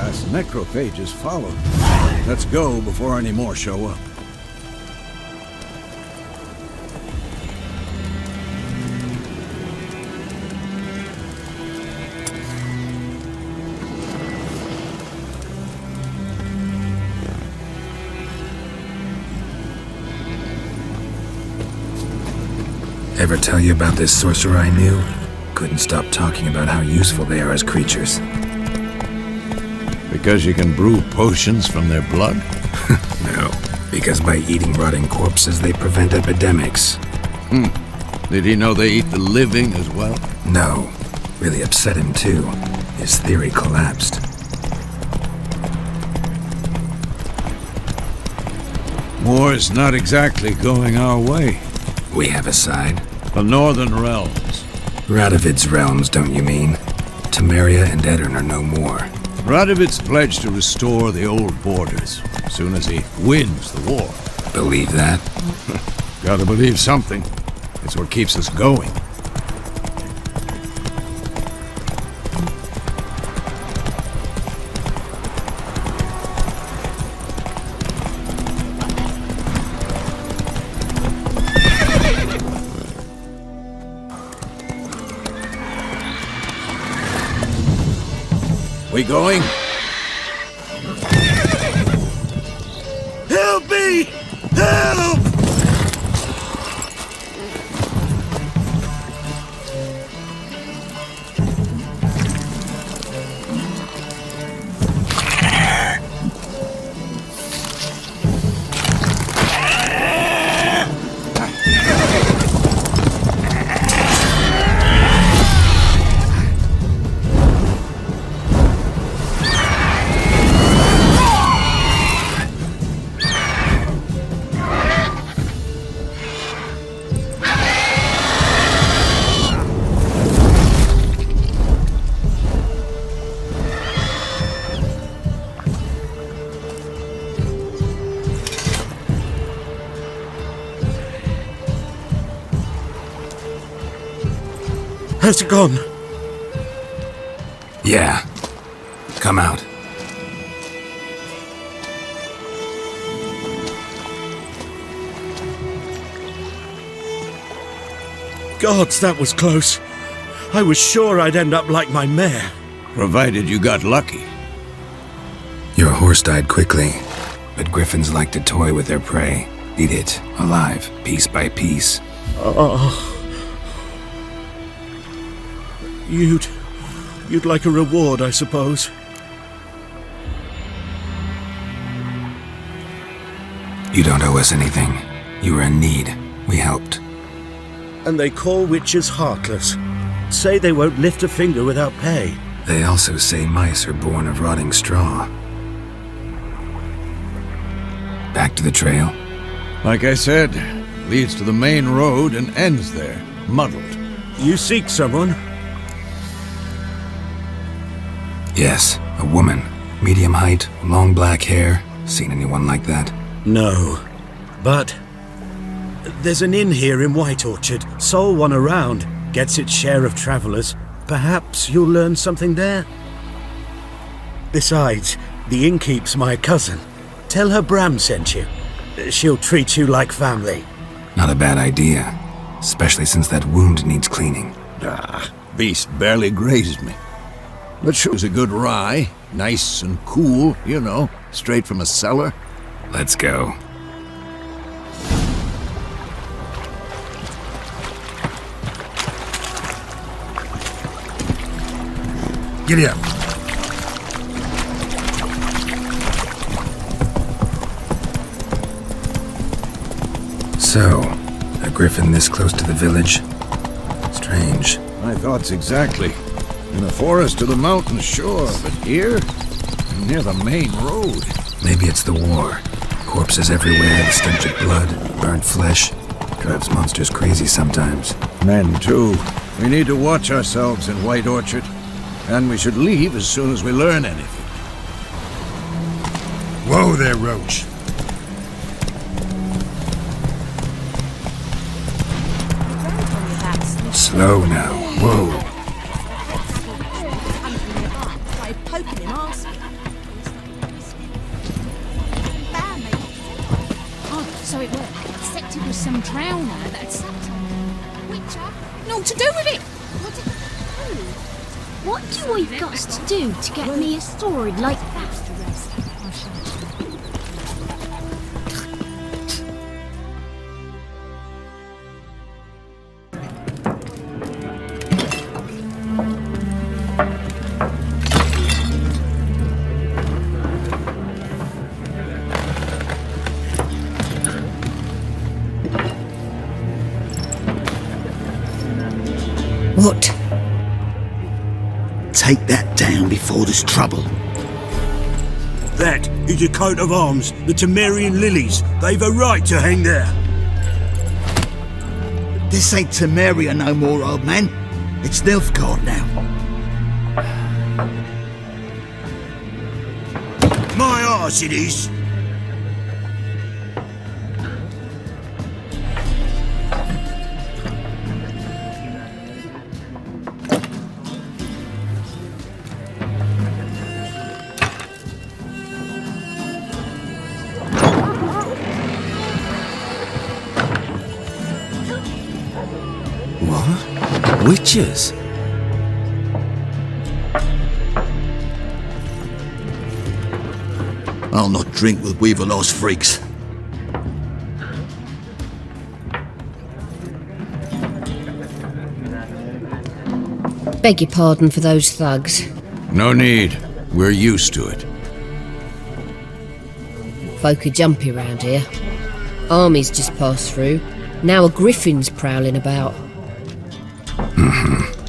last necrophages followed. Let's go before any more show up. Ever tell you about this sorcerer I knew? Couldn't stop talking about how useful they are as creatures. Because you can brew potions from their blood? No, because by eating rotting corpses they prevent epidemics. Did he know they eat the living as well? No, really upset him too. His theory collapsed. War's not exactly going our way. We have a side. The Northern Realms. Radovid's realms, don't you mean? Temeria and Aedirn are no more. Radovid's pledged to restore the old borders as soon as he wins the war. Believe that? Gotta believe something. It's what keeps us going. We going? Help me! Help! How's it gone? Yeah. Come out. Gods, that was close. I was sure I'd end up like my mare. Provided you got lucky. Your horse died quickly, but griffins like to toy with their prey. Eat it, alive, piece by piece. Oh. You'd like a reward, I suppose. You don't owe us anything. You were in need. We helped. And they call witches heartless. Say they won't lift a finger without pay. They also say mice are born of rotting straw. Back to the trail? Like I said, leads to the main road and ends there, muddled. You seek someone? Yes, a woman. Medium height, long black hair. Seen anyone like that? No. But there's an inn here in White Orchard. Sole one around. Gets its share of travelers. Perhaps you'll learn something there? Besides, the innkeep's my cousin. Tell her Bram sent you. She'll treat you like family. Not a bad idea. Especially since that wound needs cleaning. Beast barely grazed me. But sure was a good rye. Nice and cool, you know, straight from a cellar. Let's go. Giddy up. So, a griffin this close to the village? Strange. My thoughts exactly. In the forest to the mountains, sure, but here? Near the main road. Maybe it's the war. Corpses everywhere, the stench of blood, burnt flesh. Drives monsters crazy sometimes. Men, too. We need to watch ourselves in White Orchard. And we should leave as soon as we learn anything. Whoa there, Roach. Slow now. Whoa. some drowner that sucked on Witcher? Naught to do with it! What do I got to do to get me a sword like that? What? Take that down before there's trouble. That is a coat of arms, the Temerian lilies. They've a right to hang there. This ain't Temeria no more, old man. It's Nilfgaard now. My arse it is! What? Witches? I'll not drink with Weaverlaw's freaks. Beg your pardon for those thugs. No need. We're used to it. Folk are jumpy round here. Armies just passed through. Now a griffin's prowling about.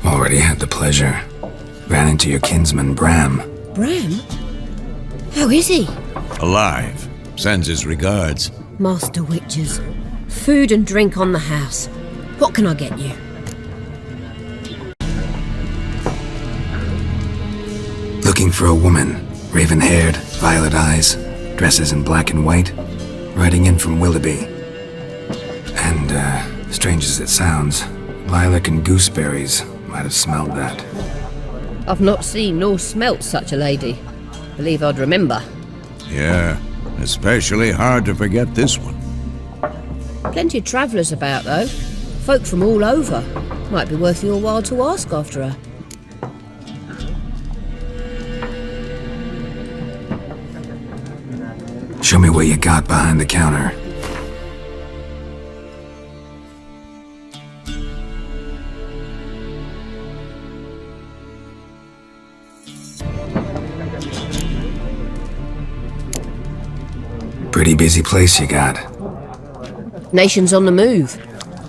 Already had the pleasure. Ran into your kinsman, Bram. Bram? How is he? Alive. Sends his regards. Master Witches. Food and drink on the house. What can I get you? Looking for a woman. Raven-haired, violet eyes, dresses in black and white. Riding in from Willoughby. And, strange as it sounds, lilac and gooseberries might have smelled that. I've not seen nor smelt such a lady. Believe I'd remember. Yeah, especially hard to forget this one. Plenty of travellers about, though. Folk from all over. Might be worth your while to ask after her. Show me what you got behind the counter. Pretty busy place you got. Nations on the move.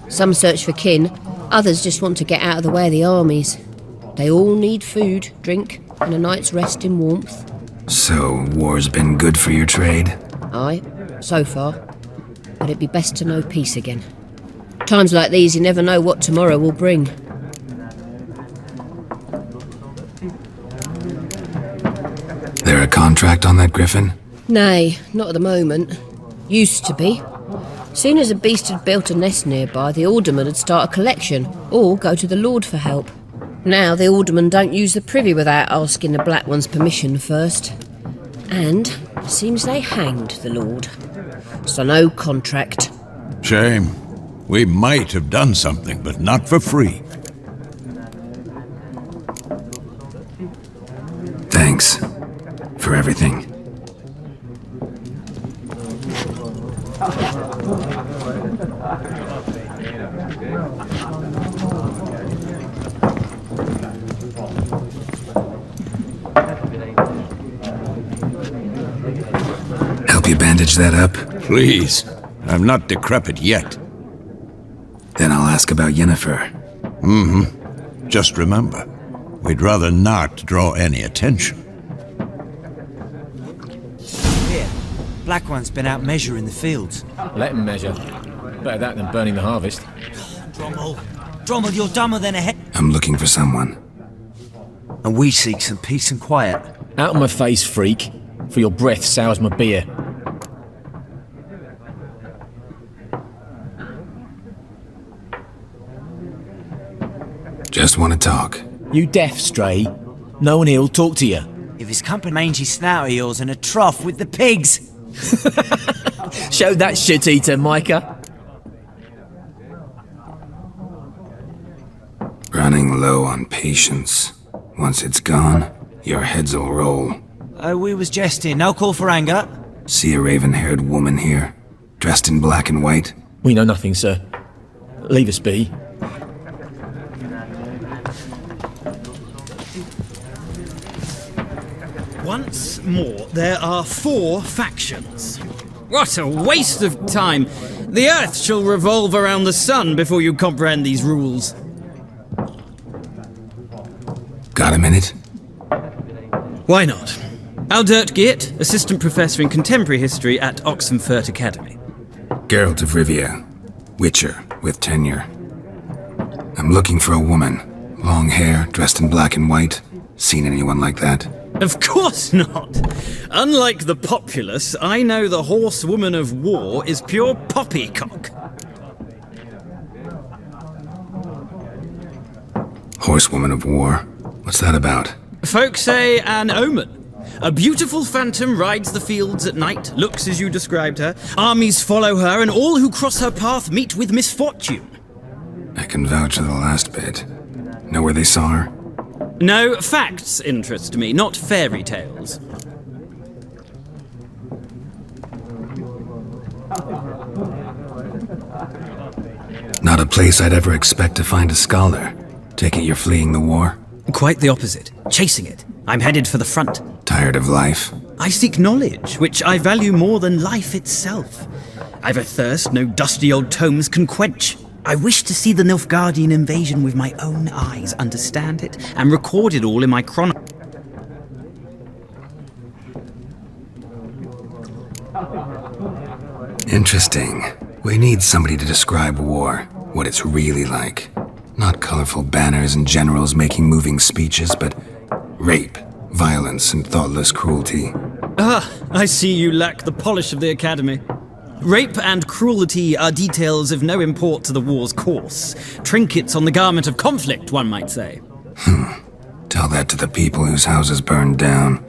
Some search for kin, others just want to get out of the way of the armies. They all need food, drink, and a night's rest in warmth. So, war's been good for your trade? Aye, so far. But it'd be best to know peace again. Times like these, you never know what tomorrow will bring. There a contract on that griffin? Nay, not at the moment. Used to be. Soon as a beast had built a nest nearby, the alderman would start a collection, or go to the Lord for help. Now the alderman don't use the privy without asking the Black One's permission first. And seems they hanged the Lord. So no contract. Shame. We might have done something, but not for free. Thanks. For everything. Help you bandage that up? Please. I'm not decrepit yet. Then I'll ask about Yennefer. Just remember, we'd rather not draw any attention. Here, Black One's been out measuring the fields. Let him measure. Better that than burning the harvest. Drommel, you're dumber than a head. I'm looking for someone. And we seek some peace and quiet. Out of my face, freak. For your breath sours my beer. Just want to talk. You deaf, Stray? No one here'll talk to you. If his company mangy snout of yours in a trough with the pigs. Show that shit-eater, Micah. running low on patience. Once it's gone, your heads'll roll. We was jesting. No call for anger. See a raven-haired woman here, dressed in black and white? We know nothing, sir. Leave us be. Once more, there are 4 factions. What a waste of time! The Earth shall revolve around the sun before you comprehend these rules. Got a minute? Why not? Aldert Geert, Assistant Professor in Contemporary History at Oxenfurt Academy. Geralt of Rivia, Witcher with tenure. I'm looking for a woman. Long hair, dressed in black and white. Seen anyone like that? Of course not! Unlike the populace, I know the horsewoman of war is pure poppycock. Horsewoman of war? What's that about? Folk say an omen. A beautiful phantom rides the fields at night, looks as you described her. Armies follow her, and all who cross her path meet with misfortune. I can vouch for the last bit. Know where they saw her? No, facts interest me, not fairy tales. Not a place I'd ever expect to find a scholar. Take it you're fleeing the war? Quite the opposite. Chasing it. I'm headed for the front. Tired of life? I seek knowledge, which I value more than life itself. I've a thirst no dusty old tomes can quench. I wish to see the Nilfgaardian invasion with my own eyes, understand it, and record it all in my chron... Interesting. We need somebody to describe war, what it's really like. Not colorful banners and generals making moving speeches, but rape, violence, and thoughtless cruelty. Ah, I see you lack the polish of the Academy. Rape and cruelty are details of no import to the war's course. Trinkets on the garment of conflict, one might say. Tell that to the people whose houses burned down.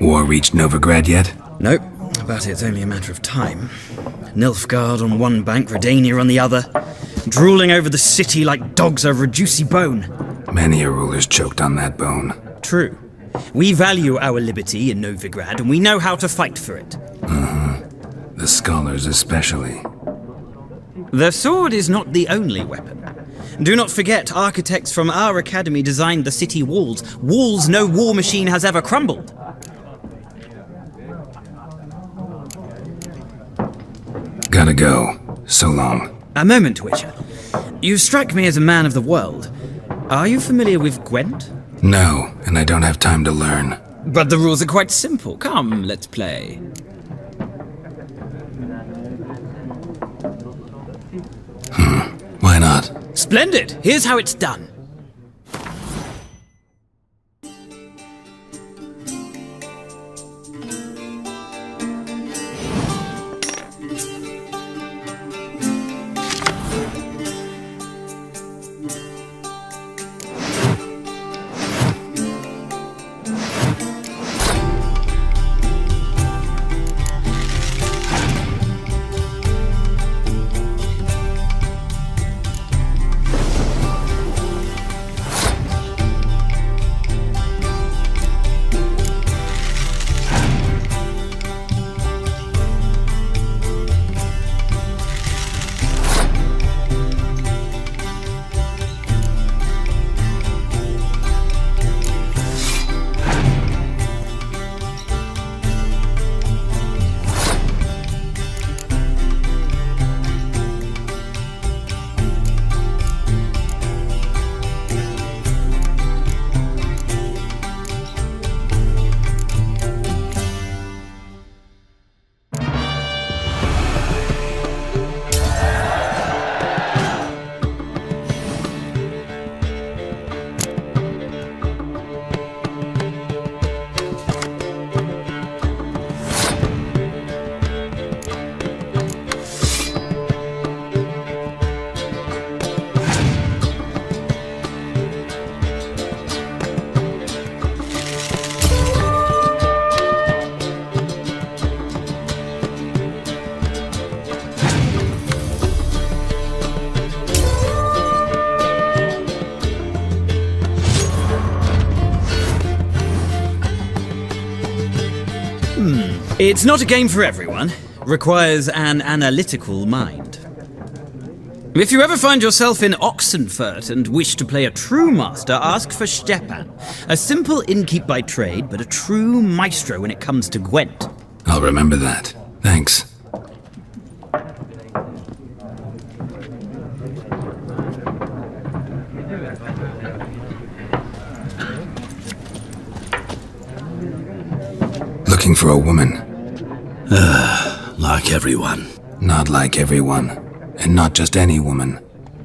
War reached Novigrad yet? Nope, but it's only a matter of time. Nilfgaard on one bank, Redania on the other, drooling over the city like dogs over a juicy bone. Many a ruler's choked on that bone. True. We value our liberty in Novigrad, and we know how to fight for it. The scholars especially. The sword is not the only weapon. Do not forget, architects from our academy designed the city walls. Walls no war machine has ever crumbled. Gotta go. So long. A moment, Witcher. You strike me as a man of the world. Are you familiar with Gwent? No, and I don't have time to learn. But the rules are quite simple. Come, let's play. Why not? Splendid! Here's how it's done. It's not a game for everyone. Requires an analytical mind. If you ever find yourself in Oxenfurt and wish to play a true master, ask for Stepan. A simple innkeep by trade, but a true maestro when it comes to Gwent. I'll remember that. Thanks. Looking for a woman. Like everyone. Not like everyone. And not just any woman.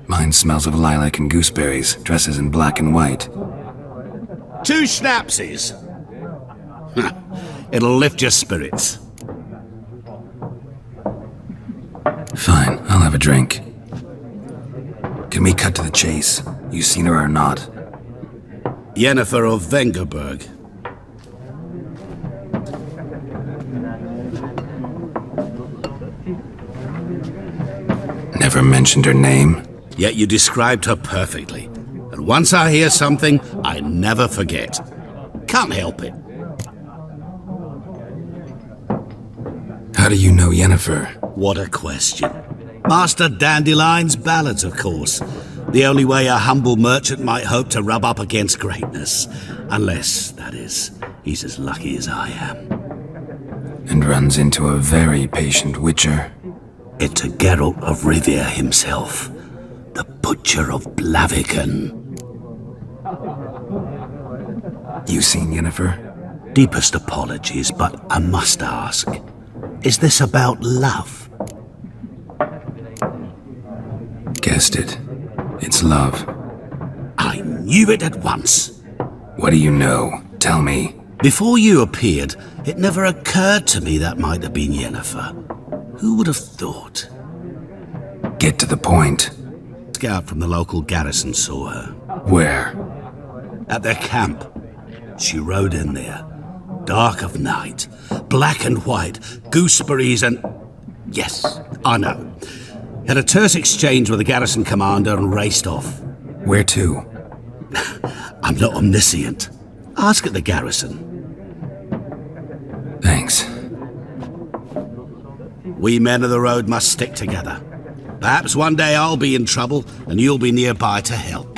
Mine smells of lilac and gooseberries, dresses in black and white. 2 schnapsies. It'll lift your spirits. Fine, I'll have a drink. Can we cut to the chase? You seen her or not? Yennefer of Vengerberg. Never mentioned her name? Yet you described her perfectly. And once I hear something, I never forget. Can't help it. How do you know Yennefer? What a question. Master Dandelion's ballads, of course. The only way a humble merchant might hope to rub up against greatness. Unless, that is, he's as lucky as I am. And runs into a very patient witcher. It's a Geralt of Rivia himself. The Butcher of Blaviken. You seen Yennefer? Deepest apologies, but I must ask. Is this about love? Guessed it. It's love. I knew it at once. What do you know? Tell me. Before you appeared, it never occurred to me that might have been Yennefer. Who would have thought? Get to the point. A scout from the local garrison saw her. Where? At their camp. She rode in there. Dark of night. Black and white. Gooseberries and... Yes, I know. Had a terse exchange with the garrison commander and raced off. Where to? I'm not omniscient. Ask at the garrison. Thanks. We men of the road must stick together. Perhaps one day I'll be in trouble and you'll be nearby to help.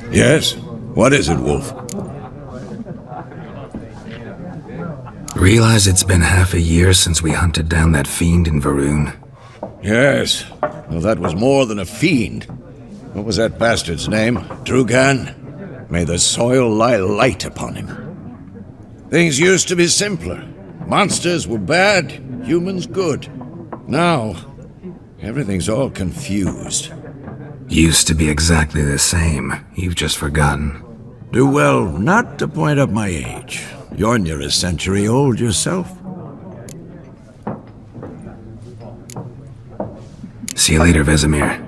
Yes? What is it, Wolf? Realize it's been half a year since we hunted down that fiend in Varun? Yes. Well, that was more than a fiend. What was that bastard's name? Drugan? May the soil lie light upon him. Things used to be simpler. Monsters were bad, humans good. Now, everything's all confused. Used to be exactly the same. You've just forgotten. Do well not to point up my age. You're near a century old yourself. See you later, Vesemir.